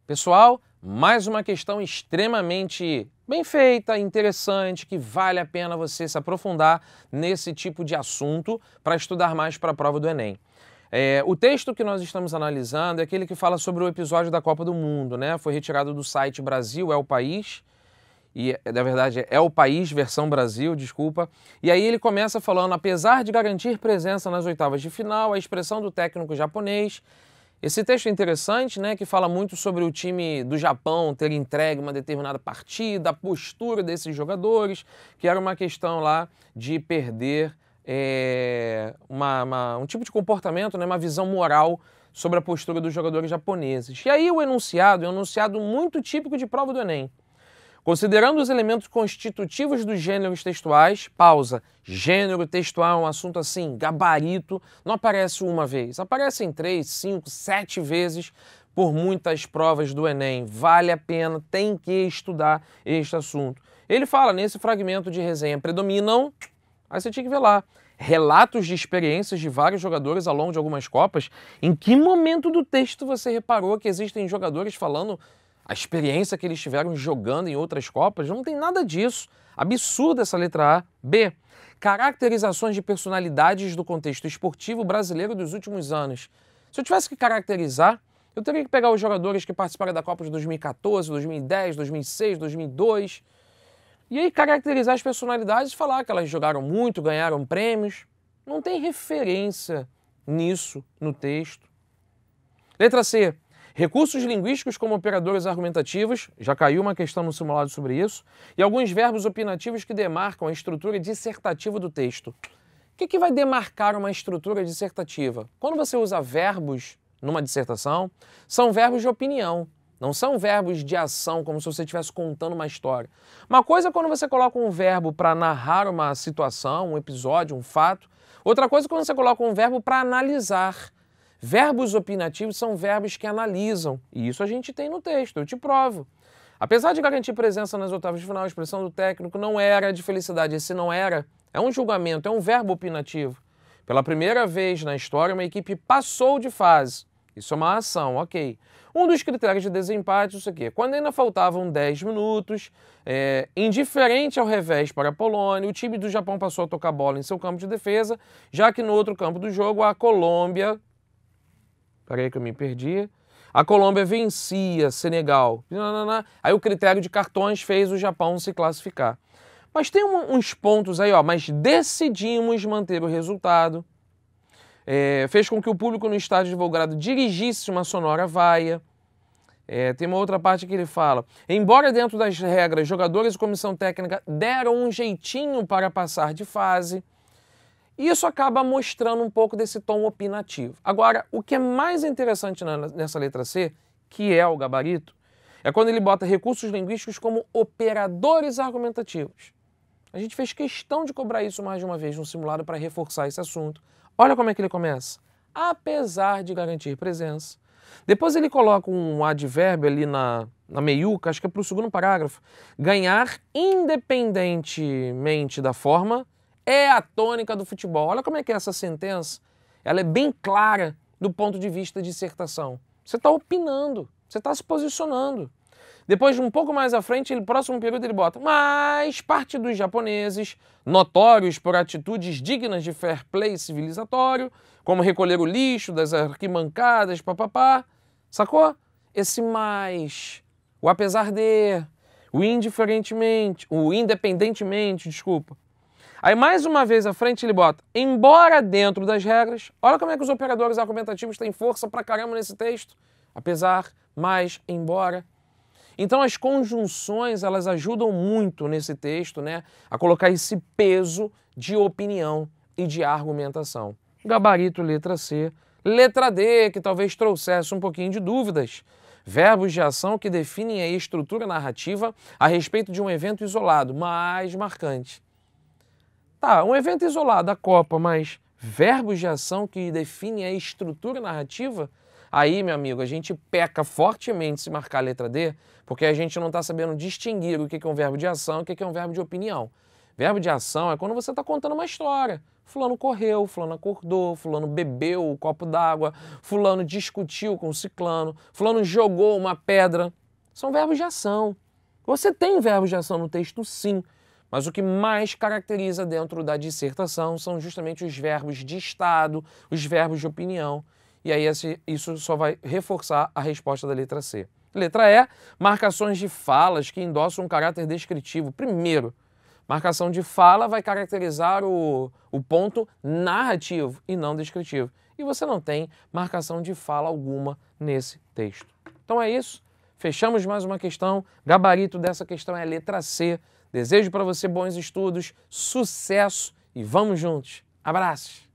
Pessoal, mais uma questão extremamente bem feita, interessante, que vale a pena você se aprofundar nesse tipo de assunto para estudar mais para a prova do Enem. O texto que nós estamos analisando é aquele que fala sobre o episódio da Copa do Mundo, né? Foi retirado do site Brasil é o País, e na verdade é o País, versão Brasil, desculpa. E aí ele começa falando, apesar de garantir presença nas oitavas de final, a expressão do técnico japonês. Esse texto é interessante, né, que fala muito sobre o time do Japão ter entregue uma determinada partida, a postura desses jogadores, que era uma questão lá de perder um tipo de comportamento, né, uma visão moral sobre a postura dos jogadores japoneses. E aí o enunciado é um enunciado muito típico de prova do Enem. Considerando os elementos constitutivos dos gêneros textuais, pausa, gênero textual é um assunto assim, gabarito, não aparece uma vez, aparecem 3, 5, 7 vezes por muitas provas do Enem. Vale a pena, tem que estudar este assunto. Ele fala nesse fragmento de resenha, predominam, aí você tinha que ver lá, relatos de experiências de vários jogadores ao longo de algumas Copas. Em que momento do texto você reparou que existem jogadores falando a experiência que eles tiveram jogando em outras Copas? Não tem nada disso. Absurda essa letra A. B. Caracterizações de personalidades do contexto esportivo brasileiro dos últimos anos. Se eu tivesse que caracterizar, eu teria que pegar os jogadores que participaram da Copa de 2014, 2010, 2006, 2002, e aí caracterizar as personalidades e falar que elas jogaram muito, ganharam prêmios. Não tem referência nisso no texto. Letra C. Recursos linguísticos como operadores argumentativos, já caiu uma questão no simulado sobre isso, e alguns verbos opinativos que demarcam a estrutura dissertativa do texto. O que vai demarcar uma estrutura dissertativa? Quando você usa verbos numa dissertação, são verbos de opinião, não são verbos de ação, como se você estivesse contando uma história. Uma coisa é quando você coloca um verbo para narrar uma situação, um episódio, um fato. Outra coisa é quando você coloca um verbo para analisar. Verbos opinativos são verbos que analisam, e isso a gente tem no texto, eu te provo. Apesar de garantir presença nas oitavas de final, a expressão do técnico não era de felicidade. Esse não era, é um julgamento, é um verbo opinativo. Pela primeira vez na história, uma equipe passou de fase. Isso é uma ação, ok. Um dos critérios de desempate, isso aqui, quando ainda faltavam 10 minutos, indiferente ao revés para a Polônia, o time do Japão passou a tocar bola em seu campo de defesa, já que no outro campo do jogo, a Colômbia... Peraí que eu me perdi. A Colômbia vencia Senegal. Aí o critério de cartões fez o Japão se classificar. Mas tem uns pontos aí, ó. Mas decidimos manter o resultado. Fez com que o público no estádio de Volgogrado dirigisse uma sonora vaia. Tem uma outra parte que ele fala. Embora dentro das regras, jogadores e comissão técnica deram um jeitinho para passar de fase. E isso acaba mostrando um pouco desse tom opinativo. Agora, o que é mais interessante nessa letra C, que é o gabarito, é quando ele bota recursos linguísticos como operadores argumentativos. A gente fez questão de cobrar isso mais de uma vez no simulado para reforçar esse assunto. Olha como é que ele começa. Apesar de garantir presença. Depois ele coloca um advérbio ali na meiuca, acho que é para o segundo parágrafo. Ganhar independentemente da forma é a tônica do futebol. Olha como é que é essa sentença. Ela é bem clara do ponto de vista de dissertação. Você está opinando, você está se posicionando. Depois, um pouco mais à frente, no próximo período, ele bota: mas parte dos japoneses, notórios por atitudes dignas de fair play civilizatório, como recolher o lixo das arquibancadas, papapá. Sacou? Esse mais, o apesar de, o independentemente, desculpa. Aí, mais uma vez à frente, ele bota, embora dentro das regras. Olha como é que os operadores argumentativos têm força pra caramba nesse texto. Apesar, mais, embora. Então, as conjunções, elas ajudam muito nesse texto, né, a colocar esse peso de opinião e de argumentação. Gabarito, letra C. Letra D, que talvez trouxesse um pouquinho de dúvidas. Verbos de ação que definem a estrutura narrativa a respeito de um evento isolado, mais marcante. Tá, um evento isolado, a Copa, mas verbos de ação que definem a estrutura narrativa? Aí, meu amigo, a gente peca fortemente se marcar a letra D, porque a gente não está sabendo distinguir o que é um verbo de ação e o que é um verbo de opinião. Verbo de ação é quando você está contando uma história. Fulano correu, fulano acordou, fulano bebeu o copo d'água, fulano discutiu com o ciclano, fulano jogou uma pedra. São verbos de ação. Você tem verbos de ação no texto, sim, mas o que mais caracteriza dentro da dissertação são justamente os verbos de estado, os verbos de opinião. E aí isso só vai reforçar a resposta da letra C. Letra E, marcações de falas que endossam um caráter descritivo. Primeiro, marcação de fala vai caracterizar o ponto narrativo e não descritivo. E você não tem marcação de fala alguma nesse texto. Então é isso. Fechamos mais uma questão. Gabarito dessa questão é a letra C. Desejo para você bons estudos, sucesso e vamos juntos. Abraços!